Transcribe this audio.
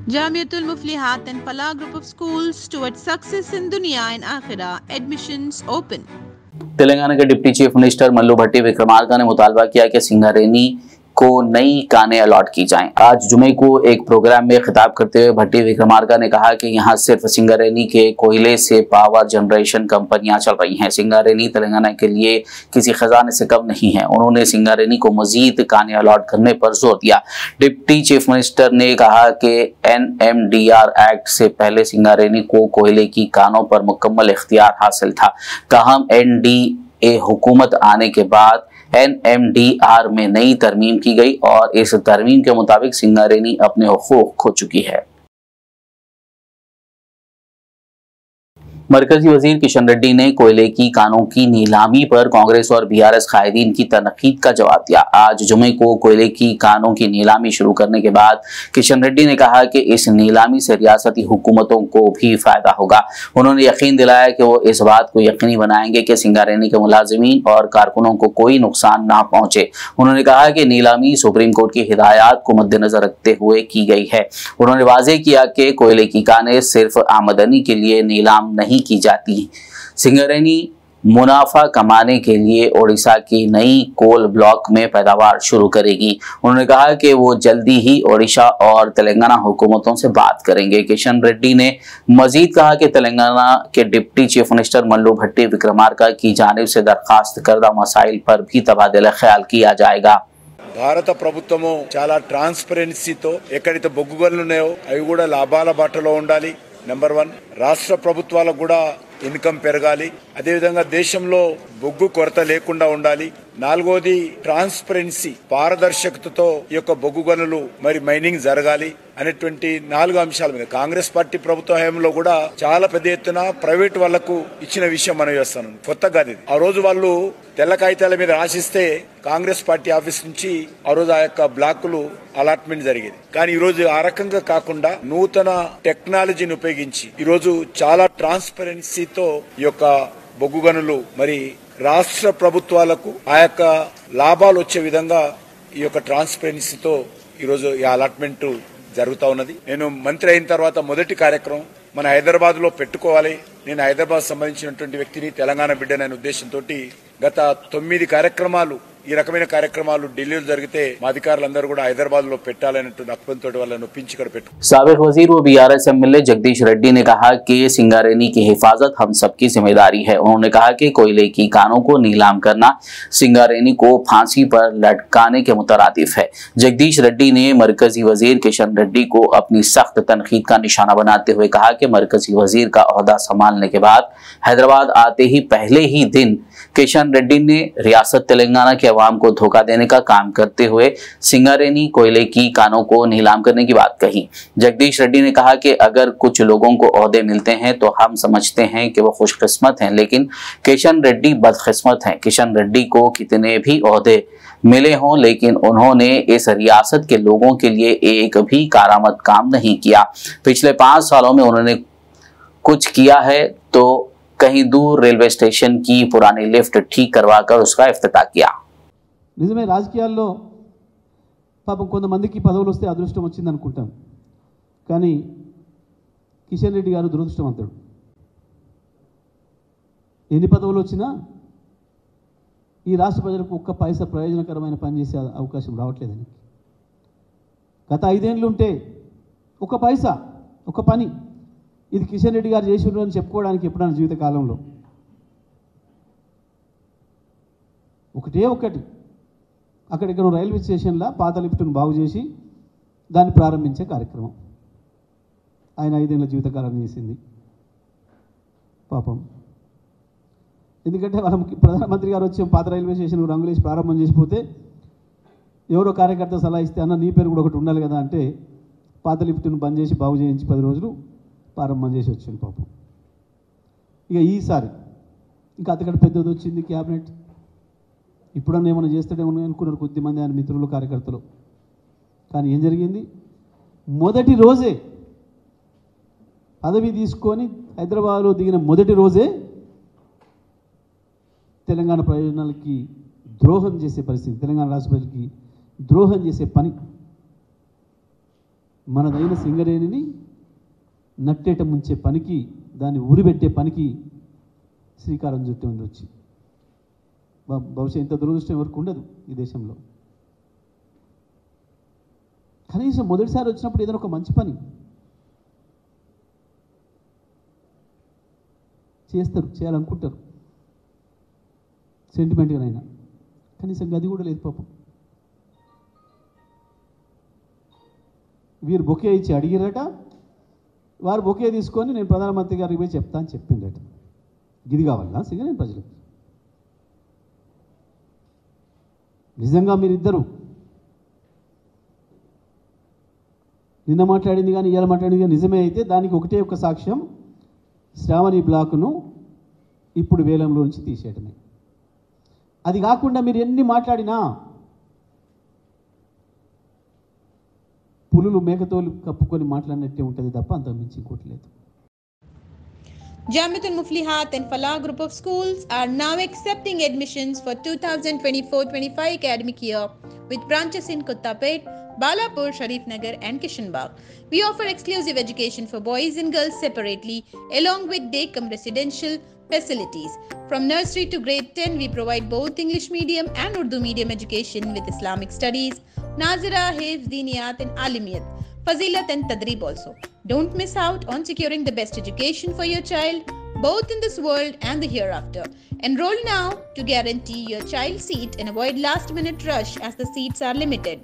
Jamiatul Muflihat and Falah Group of Schools towards success in Dunya and Akhirah. Admissions open. Telangana के deputy chief minister Mallu भट्टी विक्रमार्का ने मुतालबा किया कि सिंगारेनी को नई कानें अलॉट की जाएं। आज जुमे को एक प्रोग्राम में खिताब करते हुए भट्टी विक्रमार्का ने कहा कि यहां सिर्फ सिंगारेनी के कोयले से पावर जनरेशन कंपनियां चल रही हैं। सिंगारेनी तेलंगाना के लिए किसी खजाने से कम नहीं है। उन्होंने सिंगारेनी को मजीद कानें अलॉट करने पर जोर दिया। डिप्टी चीफ मिनिस्टर ने कहा कि NMDR एक्ट से पहले सिंगारेनी को कोयले की कानों पर मुकम्मल इख्तियार हासिल था। ताहम NDA हुकूमत आने के बाद NMDR में नई तरमीम की गई और इस तरमीम के मुताबिक सिंगारेनी अपने हुकूक खो चुकी है। मरकजी वजीर किशन रेड्डी ने कोयले की कानों की नीलामी पर कांग्रेस और BRS कायदीन की तनकीद का जवाब दिया। आज जुमे को कोयले की कानों की नीलामी शुरू करने के बाद किशन रेड्डी ने कहा कि इस नीलामी से रियासती हुकूमतों को भी फायदा होगा। उन्होंने यकीन दिलाया कि वो इस बात को यकीनी बनाएंगे कि सिंगारेनी के मुलाजिमीन और कारकुनों को कोई नुकसान ना पहुंचे। उन्होंने कहा कि नीलामी सुप्रीम कोर्ट की हिदायत को मद्देनजर रखते हुए की गई है। उन्होंने वाजे किया कि कोयले की कानें सिर्फ आमदनी के लिए नीलाम नहीं की जाती। सिंगारेनी मुनाफा कमाने के लिए ओडिशा की नई कोल ब्लॉक में पैदावार शुरू करेगी। उन्होंने कहा कि वो जल्दी ही ओडिशा और तेलंगाना हुकूमतों से बात करेंगे। किशन रेड्डी ने मजीद कहा कि तेलंगाना के डिप्टी चीफ मिनिस्टर मल्लू भट्टी विक्रमार्का की जानिब से दरखास्त करदा मसाइल पर भी तबादला ख्याल किया जाएगा। భారత ప్రభుత్వము చాలా ట్రాన్స్పరెన్సీతో ఎక్కడైతే బొగ్గు గనులు ఉన్నాయో అవి కూడా లాభాల బాటలో ఉండాలి. నెంబర్ 1 రాష్ట్ర ప్రభుత్వాలకు కూడా ఇన్కమ్ పెరగాలి. అదేవిధంగా దేశంలో బొగ్గు కొరత లేకుండా ఉండాలి. నాలుగోది ట్రాన్స్పరెన్సీ పారదర్శకతతో ఈ యొక్క బొగ్గు గనులు మరి మైనింగ్ జరగాలి అనేటువంటి 4 అంశాల మీద కాంగ్రెస్ పార్టీ ప్రభుత్వ హయాంలో కూడా చాలా పెద్ద ఎత్తున ప్రైవేట్ వాళ్లకు ఇచ్చిన విషయం మనం చేస్తాను. కొత్తగా అది ఆ రోజు వాళ్ళు తెల్ల కాగితాల మీద రాసిస్తే కాంగ్రెస్ పార్టీ ఆఫీస్ నుంచి ఆ రోజు ఆ యొక్క బ్లాకులు అలాట్మెంట్ జరిగేది. కానీ ఈ రోజు ఆ రకంగా కాకుండా నూతన టెక్నాలజీని ఉపయోగించి ఈ రోజు చాలా ట్రాన్స్పరెన్సీతో ఈ యొక్క బొగ్గు గనులు మరి రాష్ట్ర ప్రభుత్వాలకు ఆ యొక్క లాభాలు వచ్చే విధంగా ఈ యొక్క ట్రాన్స్పరెన్సీతో ఈ రోజు ఈ అలాట్మెంట్ జరుగుతా ఉన్నది. నేను మంత్రి అయిన తర్వాత మొదటి కార్యక్రమం మన హైదరాబాద్ లో పెట్టుకోవాలి. నేను హైదరాబాద్ సంబంధించినటువంటి వ్యక్తిని, తెలంగాణ బిడ్డననే ఉద్దేశంతో గత 9 కార్యక్రమాలు ఈ రకమైన కార్యక్రమాలు ఢిల్లీలో జరిగితే మా అధికారులందరూ కూడా హైదరాబాద్ లో పెట్టాలన్నట్టు అప్పంతో వాళ్ళని ఒప్పించి ఇక్కడ పెట్టు। साबिक वजीर व BRS MLA जगदीश रेड्डी ने कहा कि सिंगारेनी की हिफाजत हम सबकी जिम्मेदारी है। उन्होंने कहा कि कोयले की कानों को नीलाम करना सिंगारेनी को फांसी पर लटकाने के मुतरादिफ है। जगदीश रेड्डी ने मरकजी वजीर किशन रेड्डी को अपनी सख्त तनकीद का निशाना बनाते हुए कहा कि मरकजी वजीर का ओहदा संभालने के बाद हैदराबाद आते ही पहले ही दिन किशन रेड्डी ने रियासत तेलंगाना के अवाम को धोखा देने का काम करते हुए सिंगारेनी कोयले की कानों को नीलाम करने की बात कही। जगदीश रेड्डी ने कहा कि अगर कुछ लोगों को ओहदे मिलते हैं तो हम समझते हैं कि वो खुशकिस्मत हैं, लेकिन किशन रेड्डी बदकिस्मत हैं। किशन रेड्डी को कितने भी ओहदे मिले हों, लेकिन उन्होंने इस रियासत के लोगों के लिए एक भी कारामद काम नहीं किया। पिछले 5 सालों में उन्होंने कुछ किया है तो कहीं दूर रेलवे स्टेशन की पुरानी लिफ्ट ठीक करवाकर उसका इफ्तिताह किया। నిజమే రాజకీయాల్లో పాపం కొంతమందికి పదవులు వస్తే అదృష్టం వచ్చింది అనుకుంటాం, కానీ కిషన్ రెడ్డి గారు దురదృష్టవంతుడు. ఎన్ని పదవులు వచ్చినా ఈ రాష్ట్ర ప్రజలకు ఒక్క పైసా ప్రయోజనకరమైన పని చేసే అవకాశం రావట్లేదని. గత 5 ఏళ్ళు ఉంటే ఒక పైసా ఒక పని ఇది కిషన్ రెడ్డి గారు చేసి ఉన్నారని చెప్పుకోవడానికి ఎప్పుడైనా జీవితకాలంలో ఒకటే ఒకటి అక్కడిక్కడ రైల్వే స్టేషన్లో పాత లిఫ్ట్ను బాగు చేసి దాన్ని ప్రారంభించే కార్యక్రమం ఆయన 5 ఏళ్ల జీవితకాలం చేసింది పాపం. ఎందుకంటే వాళ్ళ ప్రధానమంత్రి గారు వచ్చి పాత రైల్వే స్టేషన్ రంగులేసి ప్రారంభం చేసిపోతే ఎవరో కార్యకర్త సలహా ఇస్తే అన్న నీ పేరు కూడా ఒకటి ఉండాలి కదా అంటే పాత లిఫ్ట్ను బంద్ చేసి బాగు చేయించి 10 రోజులు ప్రారంభం చేసి వచ్చింది పాపం. ఇక ఈసారి ఇంకా అంతకంటే పెద్దది వచ్చింది క్యాబినెట్. ఇప్పుడన్నా ఏమైనా చేస్తాడేమో అనుకున్నారు కొద్దిమంది ఆయన మిత్రులు కార్యకర్తలు. కానీ ఏం జరిగింది, మొదటి రోజే పదవి తీసుకొని హైదరాబాద్లో దిగిన మొదటి రోజే తెలంగాణ ప్రయోజనాలకి ద్రోహం చేసే పరిస్థితి, తెలంగాణ రాష్ట్ర ప్రజలకి ద్రోహం చేసే పని మనదైన సింగరేణిని నట్టేట ముంచే పనికి, దాన్ని ఊరిపెట్టే పనికి శ్రీకారం చుట్టి ఉండొచ్చు. బహుశా ఇంత దురదృష్టం ఎవరికి ఉండదు ఈ దేశంలో. కనీసం మొదటిసారి వచ్చినప్పుడు ఏదైనా ఒక మంచి పని చేస్తారు, చేయాలనుకుంటారు సెంటిమెంట్గానైనా. కనీసం గది కూడా లేదు పాపం. వీరు బొకే ఇచ్చి అడిగిరట, వారు బొకే తీసుకొని నేను ప్రధానమంత్రి గారికి పోయి చెప్తా అని చెప్పిండట. గిది కావాలా సింగరేణి ప్రజలకు? నిజంగా మీరిద్దరు నిన్న మాట్లాడింది కానీ ఇవాళ మాట్లాడింది కానీ నిజమే అయితే దానికి ఒకటే ఒక సాక్ష్యం, శ్రావణి బ్లాకును ఇప్పుడు వేలంలో నుంచి తీసేయటమే. అది కాకుండా మీరు ఎన్ని మాట్లాడినా పులులు మేకతోలు కప్పుకొని మాట్లాడినట్టే ఉంటుంది తప్ప అంతకు మించి ఇంకోటి లేదు. Jamiatul Muflihat and Falah group of schools are now accepting admissions for 2024-25 academic year with branches in Kottapet, Balapur, Sharif Nagar and Kishanbagh. We offer exclusive education for boys and girls separately along with day-cum residential facilities. From nursery to grade 10, we provide both English medium and Urdu medium education with Islamic studies, Nazira, Hifz, Diniyat and Alimiyat, Fazilat and Tadrib also. Don't miss out on securing the best education for your child, both in this world and the hereafter. Enroll now to guarantee your child's seat and avoid last-minute rush as the seats are limited.